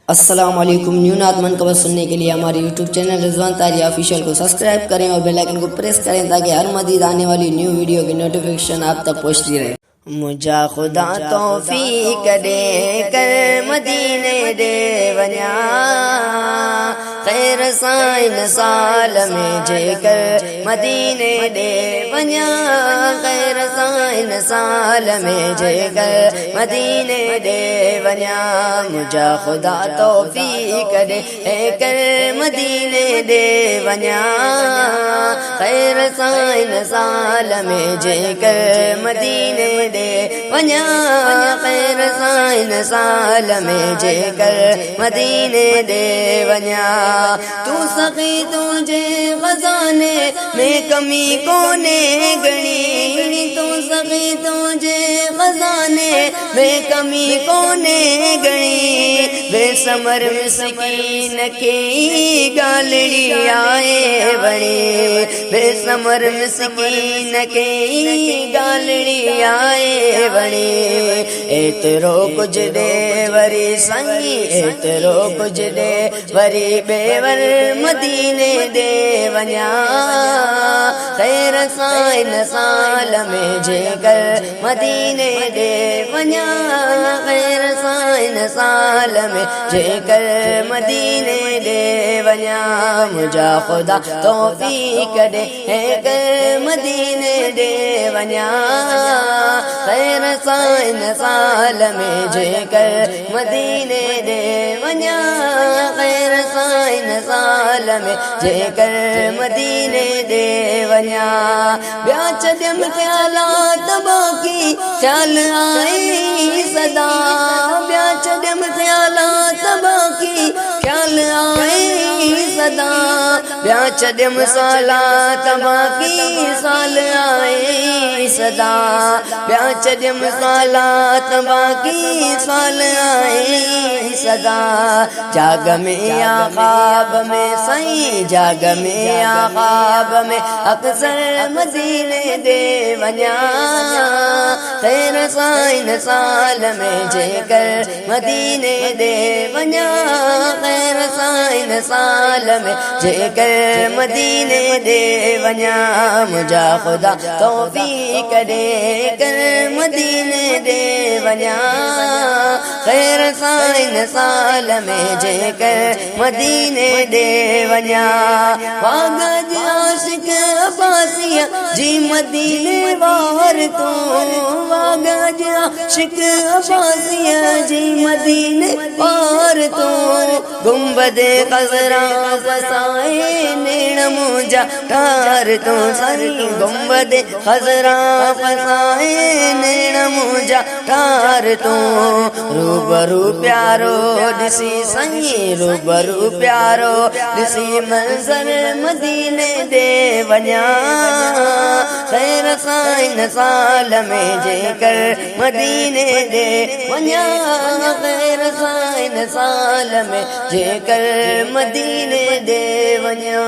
अस्सलाम वालेकुम। न्यू नात मनकबत सुनने के लिए हमारे यूट्यूब चैनल रिजवान तारिया ऑफिशियल को सब्सक्राइब करें और बेल आइकन को प्रेस करें ताकि हर मजीद आने वाली न्यू वीडियो की नोटिफिकेशन आप तक पहुंचती रहे। मुझा खुदा तौफीक दे कर मदीने दे वञा, खैर साइन साल में जेकर मदीने दे वञा, खैर साइन साल में जेकर मदीने दे वञा। मुझा खुदा तौफीक दे कर मदीने दे वञा, खैर साइन साल में जेकर मदीने दे वञा, खैर साइन साल में जेकर मदीने दे वञा। तू सखी तुझे खजाने में कमी कोने गणी, तू सखी तुझे खजाने में कमी कोने गणी। बेसमर मिस्कीन की गालड़ी आए बड़ी, बेसमर मिस्कीन की गालड़ी आए बड़ी। एतरो कुछ दे वरी संगी, एतरो कुछ दे वरी बेवर मदीने दे वञा, खैर साइन साल में जेकर मदीने दे वञा, खैर साइन साल में जेकर मदीने दे वञा। मुझा खुदा तौफीक दे कर मदीने दे वञा, खैर साइन साल में जेकर मदीने दे वञा, खैर साइन साल में जेकर मदीने दे वञा। ॿिया छॾियमि ख़्यालात बाक़ी ख़्याल आई सदा, ॿिया छॾियमि ख़्यालात बाक़ी ख़्याल आई सदा, ॿिया छॾियमि सालात बाक़ी साल आए सदा, ॿिया छॾियमि सालात बाक़ी साल आए सदा। जाग में या ख्वाब में सही, जाग में या ख्वाब में अक्सर मदीने दे वञा, खैर साइन साल में जेकर मदीने दे वञा, खैर साइन साल में जेकर मदीने दे वञा। मुझा खुदा तौफीक दे कर मदीने दे वञा, खैर साइन साल में जेकर मदीने दे वञा। वागज आशिक अब्बासिया जी मदीने वार तू, वागज आशिक अब्बासिया जी मदीने वार तू। गुंबदे खज़रा फसाए नेण मुझा ठार तू सही, गुंबदे खज़रा फसाए नेण मुझा ठार तू। रूबरू प्यारो ॾिसी सही, रूबरू प्यारो ॾिसी मंज़र मदीने दे वञा, खैर साइन साल में जेकर मदीने दे वञा, खैर साइन साल में जेकर मदीने दे वञा।